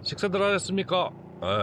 식사들 하셨습니까?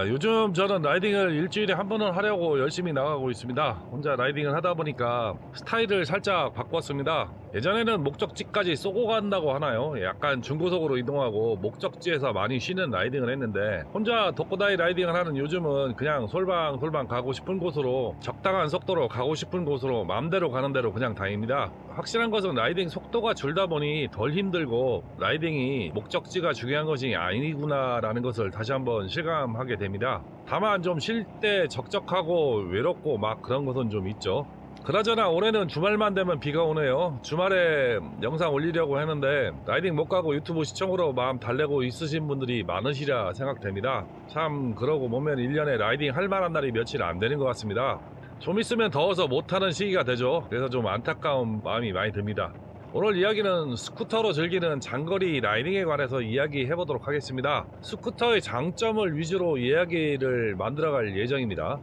요즘 저는 라이딩을 일주일에 한 번은 하려고 열심히 나가고 있습니다. 혼자 라이딩을 하다 보니까 스타일을 살짝 바꿨습니다. 예전에는 목적지까지 쏘고 간다고 하나요? 약간 중고속으로 이동하고 목적지에서 많이 쉬는 라이딩을 했는데, 혼자 독고다이 라이딩을 하는 요즘은 그냥 솔방솔방 가고 싶은 곳으로, 적당한 속도로 가고 싶은 곳으로 마음대로 가는 대로 그냥 다닙니다. 확실한 것은 라이딩 속도가 줄다 보니 덜 힘들고 라이딩이 목적지가 중요한 것이 아니구나 라는 것을 다시 한번 실감하게 됩니다. 다만 좀 쉴 때 적적하고 외롭고 막 그런 것은 좀 있죠. 그나저나 올해는 주말만 되면 비가 오네요. 주말에 영상 올리려고 했는데 라이딩 못 가고 유튜브 시청으로 마음 달래고 있으신 분들이 많으시라 생각됩니다. 참 그러고 보면 1년에 라이딩 할 만한 날이 며칠 안 되는 것 같습니다. 좀 있으면 더워서 못하는 시기가 되죠. 그래서 좀 안타까운 마음이 많이 듭니다. 오늘 이야기는 스쿠터로 즐기는 장거리 라이딩에 관해서 이야기해 보도록 하겠습니다. 스쿠터의 장점을 위주로 이야기를 만들어갈 예정입니다.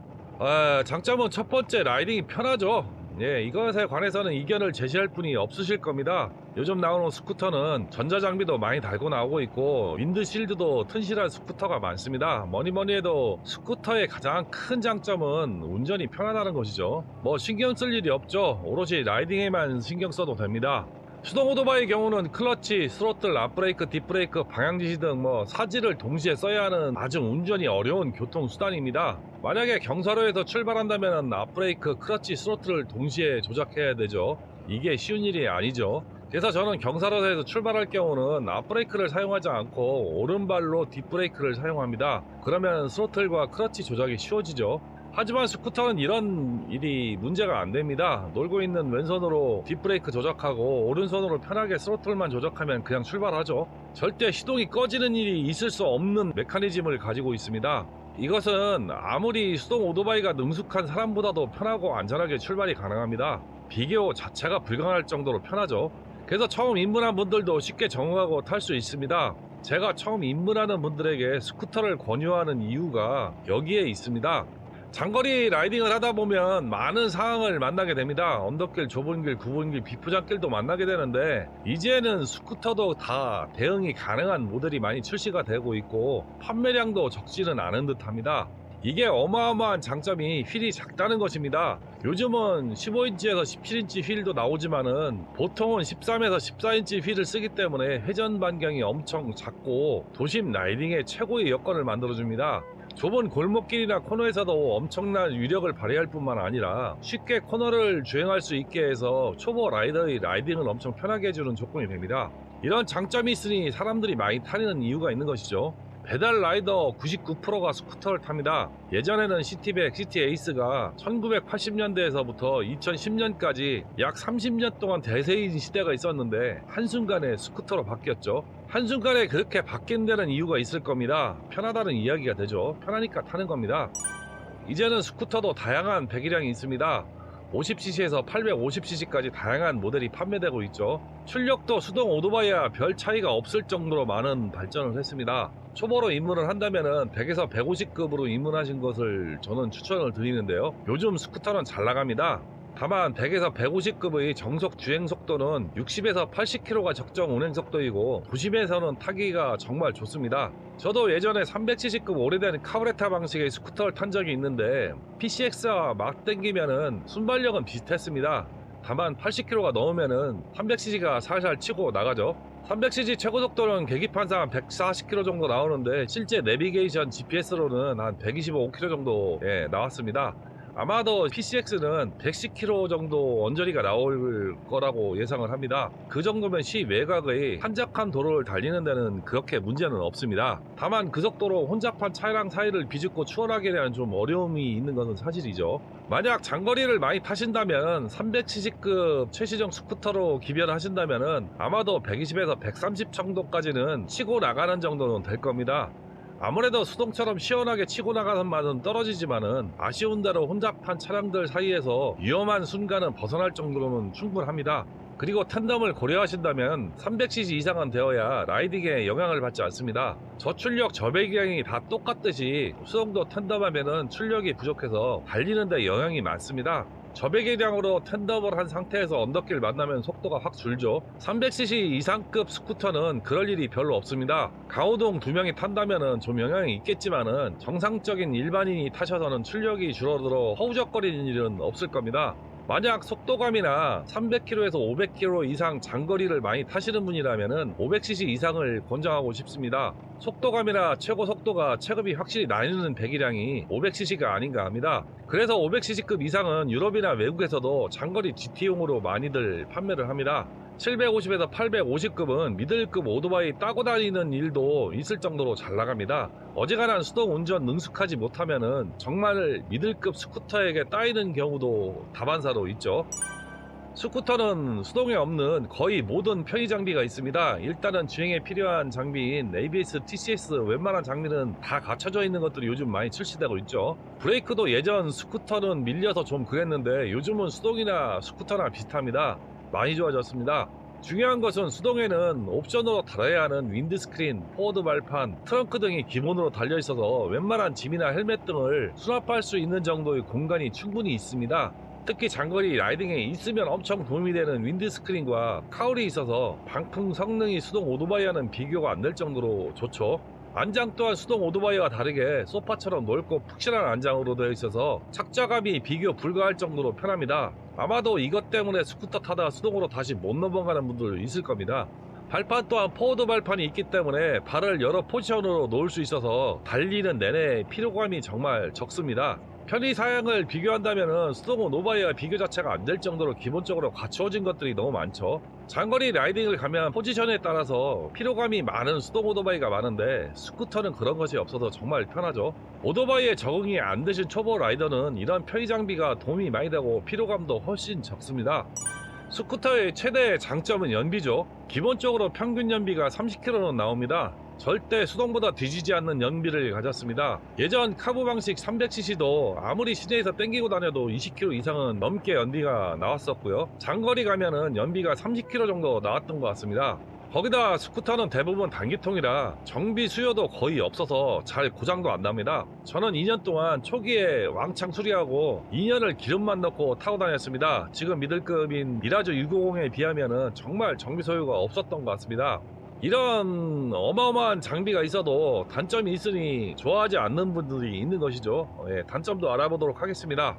장점은 첫 번째, 라이딩이 편하죠. 이것에 관해서는 이견을 제시할 분이 없으실 겁니다. 요즘 나오는 스쿠터는 전자장비도 많이 달고 나오고 있고 윈드실드도 튼실한 스쿠터가 많습니다. 뭐니뭐니 해도 스쿠터의 가장 큰 장점은 운전이 편하다는 것이죠. 뭐 신경 쓸 일이 없죠. 오로지 라이딩에만 신경 써도 됩니다. 수동 오토바이의 경우는 클러치, 스로틀, 앞브레이크, 뒷브레이크, 방향지시 등 사지를 동시에 써야 하는 아주 운전이 어려운 교통수단입니다. 만약에 경사로에서 출발한다면 앞브레이크, 클러치, 스로틀을 동시에 조작해야 되죠. 이게 쉬운 일이 아니죠. 그래서 저는 경사로에서 출발할 경우는 앞브레이크를 사용하지 않고 오른발로 뒷브레이크를 사용합니다. 그러면 스로틀과 클러치 조작이 쉬워지죠. 하지만 스쿠터는 이런 일이 문제가 안 됩니다. 놀고 있는 왼손으로 뒷브레이크 조작하고 오른손으로 편하게 스로틀만 조작하면 그냥 출발하죠. 절대 시동이 꺼지는 일이 있을 수 없는 메커니즘을 가지고 있습니다. 이것은 아무리 수동 오토바이가 능숙한 사람보다도 편하고 안전하게 출발이 가능합니다. 비교 자체가 불가능할 정도로 편하죠. 그래서 처음 입문한 분들도 쉽게 적응하고 탈 수 있습니다. 제가 처음 입문하는 분들에게 스쿠터를 권유하는 이유가 여기에 있습니다. 장거리 라이딩을 하다 보면 많은 상황을 만나게 됩니다. 언덕길, 좁은 길, 굽은 길, 비포장길도 만나게 되는데, 이제는 스쿠터도 다 대응이 가능한 모델이 많이 출시가 되고 있고 판매량도 적지는 않은 듯 합니다. 이게 어마어마한 장점이 휠이 작다는 것입니다. 요즘은 15인치에서 17인치 휠도 나오지만은 보통은 13에서 14인치 휠을 쓰기 때문에 회전 반경이 엄청 작고 도심 라이딩의 최고의 여건을 만들어줍니다. 좁은 골목길이나 코너에서도 엄청난 위력을 발휘할 뿐만 아니라 쉽게 코너를 주행할 수 있게 해서 초보 라이더의 라이딩을 엄청 편하게 해주는 조건이 됩니다. 이런 장점이 있으니 사람들이 많이 타는 이유가 있는 것이죠. 배달 라이더 99%가 스쿠터를 탑니다. 예전에는 시티백, 시티에이스가 1980년대에서부터 2010년까지 약 30년 동안 대세인 시대가 있었는데 한순간에 스쿠터로 바뀌었죠. 한순간에 그렇게 바뀐 데는 이유가 있을 겁니다. 편하다는 이야기가 되죠. 편하니까 타는 겁니다. 이제는 스쿠터도 다양한 배기량이 있습니다. 50cc에서 850cc까지 다양한 모델이 판매되고 있죠. 출력도 수동 오토바이와 별 차이가 없을 정도로 많은 발전을 했습니다. 초보로 입문을 한다면 100에서 150급으로 입문하신 것을 저는 추천을 드리는데요. 요즘 스쿠터는 잘 나갑니다. 다만 100에서 150급의 정속 주행 속도는 60에서 80km가 적정 운행 속도이고 도심에서는 타기가 정말 좋습니다. 저도 예전에 300cc급 오래된 카브레타 방식의 스쿠터를 탄 적이 있는데 PCX와 막 땡기면은 순발력은 비슷했습니다. 다만 80km가 넘으면은 300cc가 살살 치고 나가죠. 300cc 최고 속도는 계기판상 140km 정도 나오는데 실제 내비게이션 GPS로는 한 125km 정도에 나왔습니다. 아마도 PCX는 110km 정도 언저리가 나올 거라고 예상을 합니다. 그 정도면 시외곽의 한적한 도로를 달리는 데는 그렇게 문제는 없습니다. 다만 그 속도로 혼잡한 차량 사이를 비집고 추월하게 되는 좀 어려움이 있는 것은 사실이죠. 만약 장거리를 많이 타신다면 300cc급 최시정 스쿠터로 기변하신다면 아마도 120에서 130 정도까지는 치고 나가는 정도는 될 겁니다. 아무래도 수동처럼 시원하게 치고 나가는 맛은 떨어지지만은 아쉬운 대로 혼잡한 차량들 사이에서 위험한 순간은 벗어날 정도로는 충분합니다. 그리고 텐덤을 고려하신다면 300cc 이상은 되어야 라이딩에 영향을 받지 않습니다. 저출력 저배기량이 다 똑같듯이 수동도 텐덤하면은 출력이 부족해서 달리는데 영향이 많습니다. 저배기량으로 텐더블한 상태에서 언덕길 만나면 속도가 확 줄죠. 300cc 이상급 스쿠터는 그럴 일이 별로 없습니다. 강호동 2명이 탄다면 좀 영향이 있겠지만은 정상적인 일반인이 타셔서는 출력이 줄어들어 허우적거리는 일은 없을 겁니다. 만약 속도감이나 300km에서 500km 이상 장거리를 많이 타시는 분이라면 500cc 이상을 권장하고 싶습니다. 속도감이나 최고 속도가 체급이 확실히 나뉘는 배기량이 500cc가 아닌가 합니다. 그래서 500cc급 이상은 유럽이나 외국에서도 장거리 GT용으로 많이들 판매를 합니다. 750에서 850급은 미들급 오토바이 따고 다니는 일도 있을 정도로 잘 나갑니다. 어지간한 수동 운전 능숙하지 못하면은 정말 미들급 스쿠터에게 따이는 경우도 다반사로 있죠. 스쿠터는 수동에 없는 거의 모든 편의 장비가 있습니다. 일단은 주행에 필요한 장비인 ABS, TCS 웬만한 장비는 다 갖춰져 있는 것들이 요즘 많이 출시되고 있죠. 브레이크도 예전 스쿠터는 밀려서 좀 그랬는데 요즘은 수동이나 스쿠터나 비슷합니다. 많이 좋아졌습니다. 중요한 것은 수동에는 옵션으로 달아야 하는 윈드스크린, 포워드 발판, 트렁크 등이 기본으로 달려있어서 웬만한 짐이나 헬멧 등을 수납할 수 있는 정도의 공간이 충분히 있습니다. 특히 장거리 라이딩에 있으면 엄청 도움이 되는 윈드스크린과 카울이 있어서 방풍 성능이 수동 오토바이와는 비교가 안 될 정도로 좋죠. 안장 또한 수동 오토바이와 다르게 소파처럼 넓고 푹신한 안장으로 되어 있어서 착자감이 비교 불가할 정도로 편합니다. 아마도 이것 때문에 스쿠터 타다가 수동으로 다시 못 넘어가는 분들 있을 겁니다. 발판 또한 포워드 발판이 있기 때문에 발을 여러 포지션으로 놓을 수 있어서 달리는 내내 피로감이 정말 적습니다. 편의 사양을 비교한다면 수동 오토바이와 비교 자체가 안 될 정도로 기본적으로 갖추어진 것들이 너무 많죠. 장거리 라이딩을 가면 포지션에 따라서 피로감이 많은 수동 오토바이가 많은데 스쿠터는 그런 것이 없어서 정말 편하죠. 오토바이에 적응이 안 되신 초보 라이더는 이런 편의 장비가 도움이 많이 되고 피로감도 훨씬 적습니다. 스쿠터의 최대 장점은 연비죠. 기본적으로 평균 연비가 30km는 나옵니다. 절대 수동보다 뒤지지 않는 연비를 가졌습니다. 예전 카브 방식 300cc도 아무리 시내에서 땡기고 다녀도 20km 이상은 넘게 연비가 나왔었고요. 장거리 가면은 연비가 30km 정도 나왔던 것 같습니다. 거기다 스쿠터는 대부분 단기통이라 정비 수요도 거의 없어서 잘 고장도 안 납니다. 저는 2년 동안 초기에 왕창 수리하고 2년을 기름만 넣고 타고 다녔습니다. 지금 미들급인 미라즈 650에 비하면 정말 정비 소요가 없었던 것 같습니다. 이런 어마어마한 장비가 있어도 단점이 있으니 좋아하지 않는 분들이 있는 것이죠. 단점도 알아보도록 하겠습니다.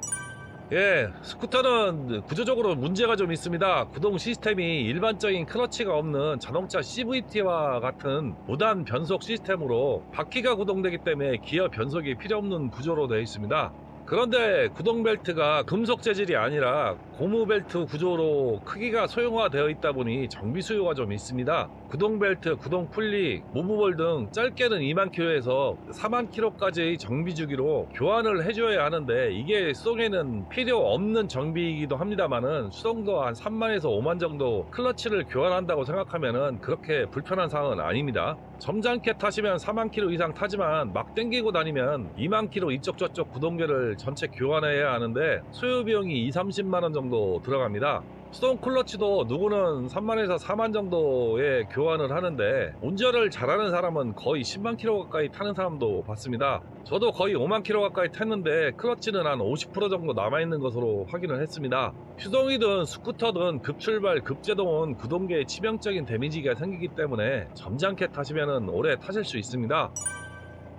스쿠터는 구조적으로 문제가 좀 있습니다. 구동 시스템이 일반적인 클러치가 없는 자동차 CVT와 같은 무단 변속 시스템으로 바퀴가 구동되기 때문에 기어 변속이 필요 없는 구조로 되어 있습니다. 그런데 구동 벨트가 금속 재질이 아니라 고무 벨트 구조로 크기가 소형화되어 있다 보니 정비 수요가 좀 있습니다. 구동 벨트, 구동 풀리, 무브볼 등 짧게는 2만 km에서 4만 km까지의 정비 주기로 교환을 해줘야 하는데 이게 수동에는 필요 없는 정비이기도 합니다만은 수동도 한 3만에서 5만 정도 클러치를 교환한다고 생각하면은 그렇게 불편한 상황은 아닙니다. 점잖게 타시면 4만 km 이상 타지만 막 땡기고 다니면 2만 km 이쪽 저쪽 구동계를 전체 교환해야 하는데 소요 비용이 2~30만원 정도 들어갑니다. 수동 클러치도 누구는 3만에서 4만 정도의 교환을 하는데 운전을 잘하는 사람은 거의 10만 km 가까이 타는 사람도 봤습니다. 저도 거의 5만 km 가까이 탔는데 클러치는 한 50% 정도 남아있는 것으로 확인을 했습니다. 수동이든 스쿠터든 급출발, 급제동은 구동계에 치명적인 데미지가 생기기 때문에 점잖게 타시면 오래 타실 수 있습니다.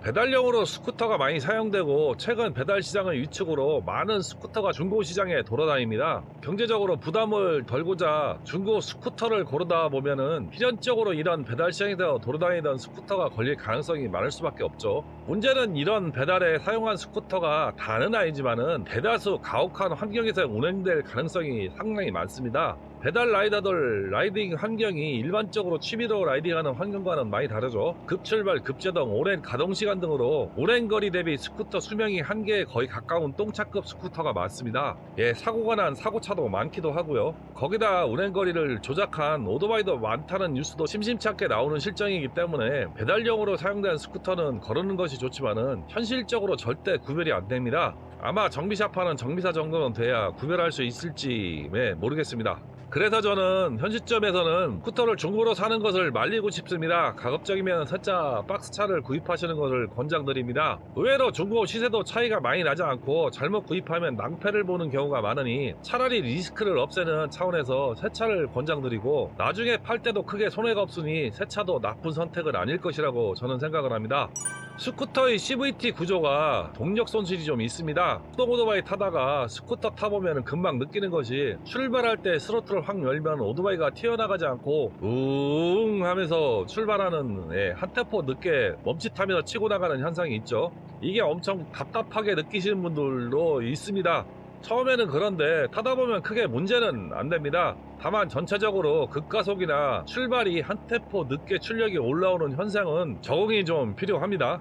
배달용으로 스쿠터가 많이 사용되고 최근 배달 시장의 위축으로 많은 스쿠터가 중고 시장에 돌아다닙니다. 경제적으로 부담을 덜고자 중고 스쿠터를 고르다 보면은 필연적으로 이런 배달 시장에서 돌아다니던 스쿠터가 걸릴 가능성이 많을 수밖에 없죠. 문제는 이런 배달에 사용한 스쿠터가 다는 아니지만은 대다수 가혹한 환경에서 운행될 가능성이 상당히 많습니다. 배달 라이더들 라이딩 환경이 일반적으로 취미로 라이딩하는 환경과는 많이 다르죠. 급출발, 급제동, 오랜 가동시간 등으로 오랜 거리 대비 스쿠터 수명이 한계에 거의 가까운 똥차급 스쿠터가 많습니다. 사고가 난 사고차도 많기도 하고요. 거기다 오랜 거리를 조작한 오토바이도 많다는 뉴스도 심심치 않게 나오는 실정이기 때문에 배달용으로 사용된 스쿠터는 거르는 것이 좋지만은 현실적으로 절대 구별이 안 됩니다. 아마 정비샵하는 정비사 정도는 돼야 구별할 수 있을지 모르겠습니다. 그래서 저는 현 시점에서는 스쿠터를 중고로 사는 것을 말리고 싶습니다. 가급적이면 세차 박스차를 구입하시는 것을 권장드립니다. 의외로 중고 시세도 차이가 많이 나지 않고 잘못 구입하면 낭패를 보는 경우가 많으니 차라리 리스크를 없애는 차원에서 세차를 권장드리고, 나중에 팔 때도 크게 손해가 없으니 세차도 나쁜 선택은 아닐 것이라고 저는 생각을 합니다. 스쿠터의 CVT 구조가 동력 손실이 좀 있습니다. 수동 오토바이 타다가 스쿠터 타보면 금방 느끼는 것이, 출발할 때 스로틀을 확 열면 오토바이가 튀어나가지 않고 웅 하면서 출발하는, 한 템포 늦게 멈칫하면서 치고 나가는 현상이 있죠. 이게 엄청 답답하게 느끼시는 분들도 있습니다. 처음에는 그런데 타다 보면 크게 문제는 안 됩니다. 다만 전체적으로 급가속이나 출발이 한 템포 늦게 출력이 올라오는 현상은 적응이 좀 필요합니다.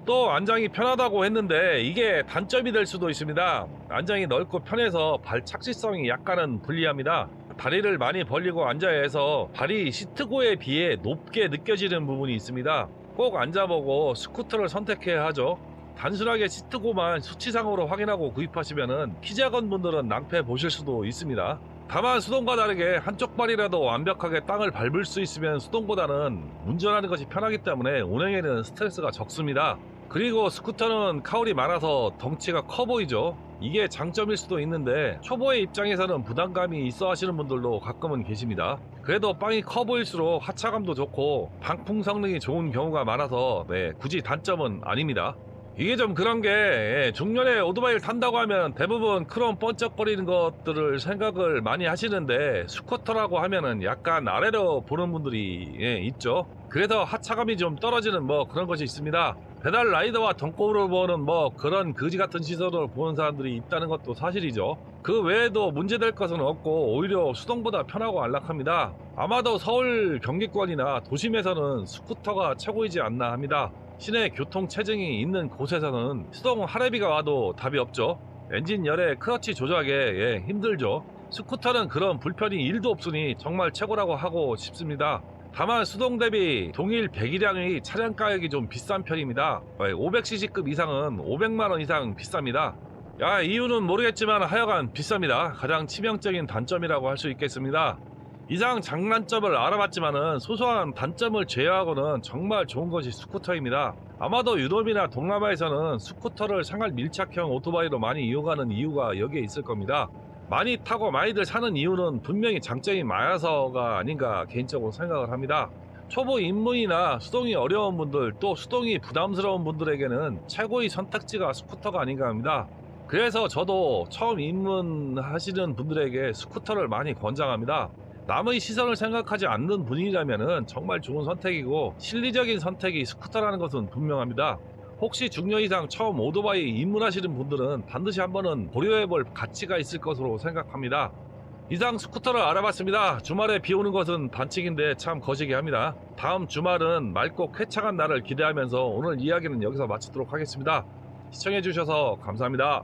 또 안장이 편하다고 했는데 이게 단점이 될 수도 있습니다. 안장이 넓고 편해서 발 착지성이 약간은 불리합니다. 다리를 많이 벌리고 앉아야 해서 발이 시트고에 비해 높게 느껴지는 부분이 있습니다. 꼭 앉아보고 스쿠터를 선택해야 하죠. 단순하게 시트고만 수치상으로 확인하고 구입하시면은 키 작은 분들은 낭패 보실 수도 있습니다. 다만 수동과 다르게 한쪽 발이라도 완벽하게 땅을 밟을 수 있으면 수동보다는 운전하는 것이 편하기 때문에 운행에는 스트레스가 적습니다. 그리고 스쿠터는 카울이 많아서 덩치가 커 보이죠. 이게 장점일 수도 있는데 초보의 입장에서는 부담감이 있어 하시는 분들도 가끔은 계십니다. 그래도 빵이 커 보일수록 하차감도 좋고 방풍 성능이 좋은 경우가 많아서 굳이 단점은 아닙니다. 이게 좀 그런 게, 중년에 오토바이를 탄다고 하면 대부분 크롬 번쩍거리는 것들을 생각을 많이 하시는데, 스쿠터라고 하면은 약간 아래로 보는 분들이 있죠. 그래서 하차감이 좀 떨어지는 그런 것이 있습니다. 페달 라이더와 등골을 보는 그런 거지 같은 시선으로 보는 사람들이 있다는 것도 사실이죠. 그 외에도 문제될 것은 없고 오히려 수동보다 편하고 안락합니다. 아마도 서울 경기권이나 도심에서는 스쿠터가 최고이지 않나 합니다. 시내 교통 체증이 있는 곳에서는 수동 하레비가 와도 답이 없죠. 엔진 열의 클러치 조작에 힘들죠. 스쿠터는 그런 불편이 1도 없으니 정말 최고라고 하고 싶습니다. 다만 수동 대비 동일 배기량의 차량 가격이 좀 비싼 편입니다. 500cc급 이상은 500만원 이상 비쌉니다. 이유는 모르겠지만 하여간 비쌉니다. 가장 치명적인 단점이라고 할 수 있겠습니다. 이상 장단점을 알아봤지만은 소소한 단점을 제외하고는 정말 좋은 것이 스쿠터입니다. 아마도 유럽이나 동남아에서는 스쿠터를 생활 밀착형 오토바이로 많이 이용하는 이유가 여기에 있을 겁니다. 많이 타고 많이들 사는 이유는 분명히 장점이 많아서가 아닌가 개인적으로 생각을 합니다. 초보 입문이나 수동이 어려운 분들, 또 수동이 부담스러운 분들에게는 최고의 선택지가 스쿠터가 아닌가 합니다. 그래서 저도 처음 입문하시는 분들에게 스쿠터를 많이 권장합니다. 남의 시선을 생각하지 않는 분이라면 정말 좋은 선택이고, 실리적인 선택이 스쿠터라는 것은 분명합니다. 혹시 중년 이상 처음 오토바이 입문하시는 분들은 반드시 한번은 고려해볼 가치가 있을 것으로 생각합니다. 이상 스쿠터를 알아봤습니다. 주말에 비 오는 것은 반칙인데 참 거시기 합니다. 다음 주말은 맑고 쾌차한 날을 기대하면서 오늘 이야기는 여기서 마치도록 하겠습니다. 시청해주셔서 감사합니다.